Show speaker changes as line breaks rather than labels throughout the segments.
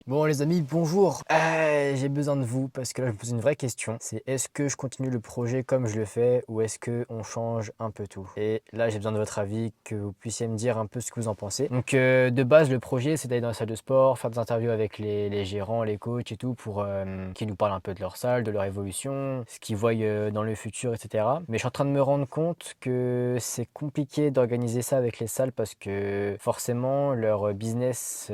Bon les amis, bonjour. J'ai besoin de vous parce que là je me pose une vraie question. C'est est-ce que je continue le projet comme je le fais ou est-ce que on change un peu tout? Et là j'ai besoin de votre avis, que vous puissiez me dire un peu ce que vous en pensez. Donc de base le projet c'est d'aller dans la salle de sport, faire des interviews avec les gérants, les coachs et tout pour qu'ils nous parlent un peu de leur salle, de leur évolution, ce qu'ils voient dans le futur, etc. Mais je suis en train de me rendre compte que c'est compliqué d'organiser ça avec les salles parce que forcément leur business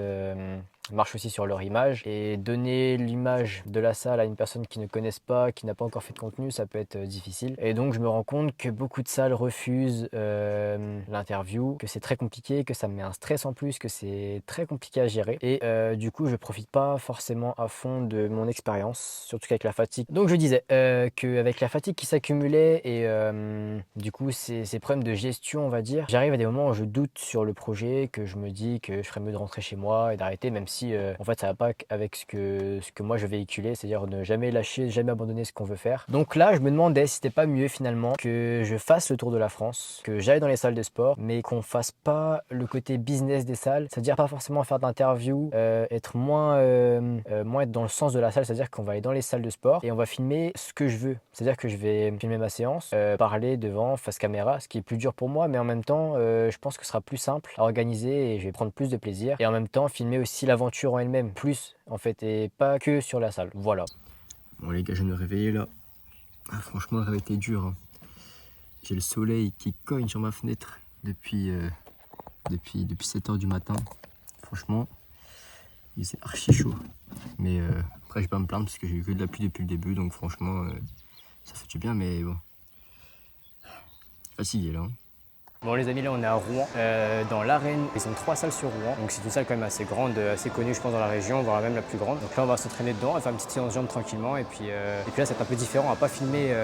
marche aussi sur leur image et donner l'image de la salle à une personne qui ne connaisse pas, qui n'a pas encore fait de contenu, ça peut être difficile. Et donc je me rends compte que beaucoup de salles refusent l'interview, que c'est très compliqué, que ça me met un stress en plus, que c'est très compliqué à gérer. Et du coup je profite pas forcément à fond de mon expérience, surtout qu'avec la fatigue. Donc je disais qu'avec la fatigue qui s'accumulait et du coup ces problèmes de gestion on va dire, j'arrive à des moments où je doute sur le projet, que je me dis que je ferais mieux de rentrer chez moi et d'arrêter, même si en fait ça va pas avec ce que moi je véhiculais, c'est-à-dire ne jamais lâcher, jamais abandonner ce qu'on veut faire. Donc là je me demandais si c'était pas mieux finalement que je fasse le tour de la France, que j'aille dans les salles de sport, mais qu'on fasse pas le côté business des salles, c'est-à-dire pas forcément faire d'interviews, être moins être dans le sens de la salle, c'est-à-dire qu'on va aller dans les salles de sport et on va filmer ce que je veux, c'est-à-dire que je vais filmer ma séance, parler devant, face caméra, ce qui est plus dur pour moi, mais en même temps je pense que ce sera plus simple à organiser et je vais prendre plus de plaisir et en même temps filmer aussi l'aventure en elle-même, plus en fait, et pas que sur la salle. Voilà.
Bon les gars, je viens de me réveiller là. Franchement, le réveil était dur, hein. J'ai le soleil qui cogne sur ma fenêtre depuis 7 h du matin. Franchement, il s'est archi chaud. Mais après, je vais pas me plaindre parce que j'ai eu que de la pluie depuis le début. Donc franchement, ça fait du bien, mais bon. Fatigué là, hein.
Bon les amis, là on est à Rouen, dans l'arène. Ils ont 3 salles sur Rouen, donc c'est une salle quand même assez grande, assez connue je pense dans la région, voire même la plus grande. Donc là on va s'entraîner dedans, on va faire une petite séance jambes tranquillement et puis là c'est un peu différent, on va pas filmer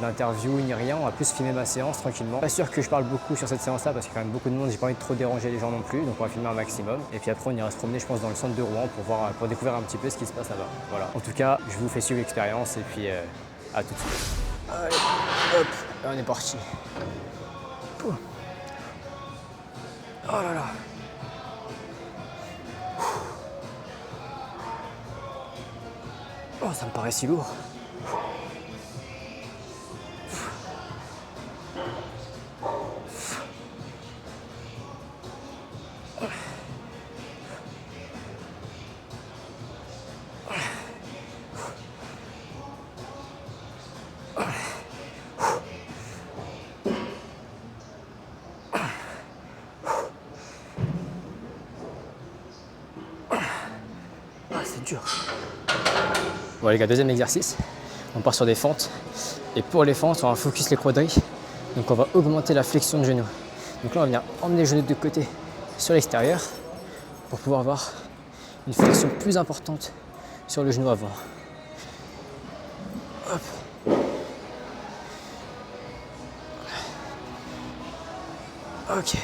d'interview ni rien, on va plus filmer ma séance tranquillement. Pas sûr que je parle beaucoup sur cette séance là parce qu'il y a quand même beaucoup de monde, j'ai pas envie de trop déranger les gens non plus, donc on va filmer un maximum. Et puis après on ira se promener je pense dans le centre de Rouen pour découvrir un petit peu ce qui se passe là-bas. Voilà. En tout cas, je vous fais suivre l'expérience et puis à tout de suite. Allez, hop, là on est parti. Pouh. Oh là là. Oh, ça me paraît si lourd. Ah, c'est dur. Bon les gars, deuxième exercice. On part sur des fentes. Et pour les fentes, on va focus les quadris. Donc on va augmenter la flexion de genou. Donc là, on va venir emmener le genou de côté sur l'extérieur pour pouvoir avoir une flexion plus importante sur le genou avant. Hop. Ok.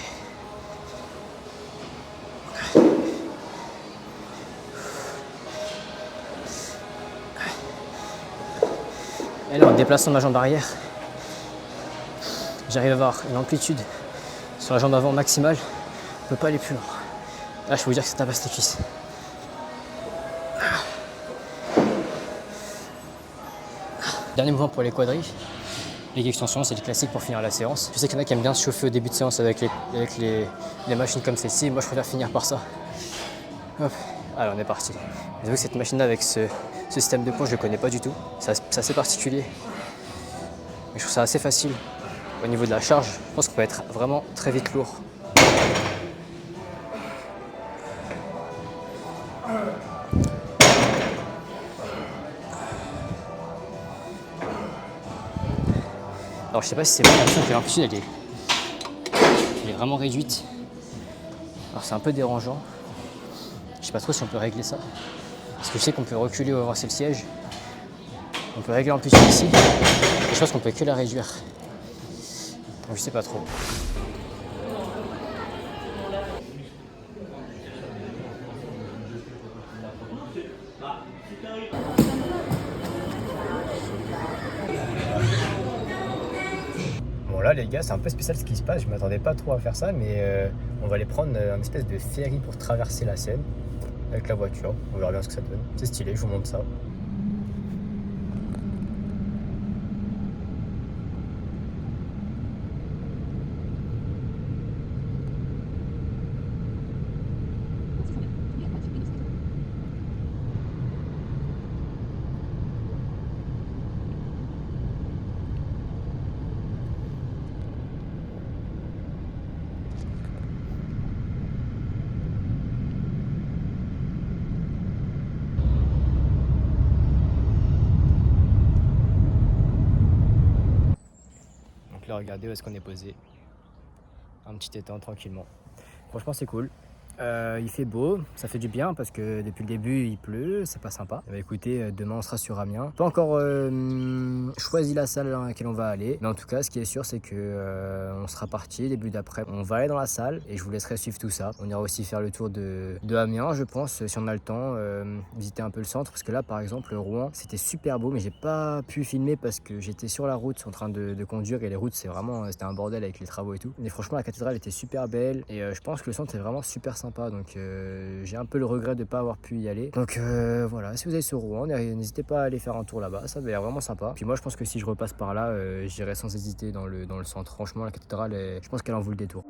Et là, en déplaçant ma jambe arrière, j'arrive à avoir une amplitude sur la jambe avant maximale. On ne peut pas aller plus loin. Là, je peux vous dire que ça tabasse les cuisses. Dernier mouvement pour les quadris. Les extensions, c'est le classique pour finir la séance. Je sais qu'il y en a qui aiment bien se chauffer au début de séance avec les machines comme celle-ci. Moi, je préfère finir par ça. Hop. Allez, on est parti. J'avoue que cette machine-là, avec ce système de pont, je ne le connais pas du tout. C'est assez particulier. Mais je trouve ça assez facile. Au niveau de la charge, je pense qu'on peut être vraiment très vite lourd. Alors je sais pas si c'est moi, j'ai l'impression que l'amplitude elle est vraiment réduite. Alors c'est un peu dérangeant. Je sais pas trop si on peut régler ça. Parce que je sais qu'on peut reculer ou avancer le siège. On peut régler l'amplitude ici. Et je pense qu'on peut que la réduire. Donc je sais pas trop. Bon là les gars, c'est un peu spécial ce qui se passe, je m'attendais pas trop à faire ça, mais on va aller prendre un espèce de ferry pour traverser la Seine. avec la voiture. On verra bien ce que ça donne. C'est stylé, je vous montre ça. Donc là, regardez où est-ce qu'on est posé. Un petit étang tranquillement. Franchement, c'est cool. Il fait beau, ça fait du bien parce que depuis le début il pleut, c'est pas sympa. Bah écoutez, demain on sera sur Amiens. Pas encore choisi la salle dans laquelle on va aller, mais en tout cas ce qui est sûr c'est que on sera parti début d'après. On va aller dans la salle et je vous laisserai suivre tout ça. On ira aussi faire le tour de Amiens, je pense, si on a le temps, visiter un peu le centre parce que là par exemple Rouen c'était super beau, mais j'ai pas pu filmer parce que j'étais sur la route en train de conduire et les routes c'était un bordel avec les travaux et tout. Mais franchement la cathédrale était super belle et je pense que le centre est vraiment super sympa. Donc j'ai un peu le regret de ne pas avoir pu y aller. Donc voilà, si vous allez sur Rouen, n'hésitez pas à aller faire un tour là-bas, ça va être vraiment sympa. Puis moi je pense que si je repasse par là, j'irai sans hésiter dans le centre. Franchement la cathédrale, je pense qu'elle en vaut le détour.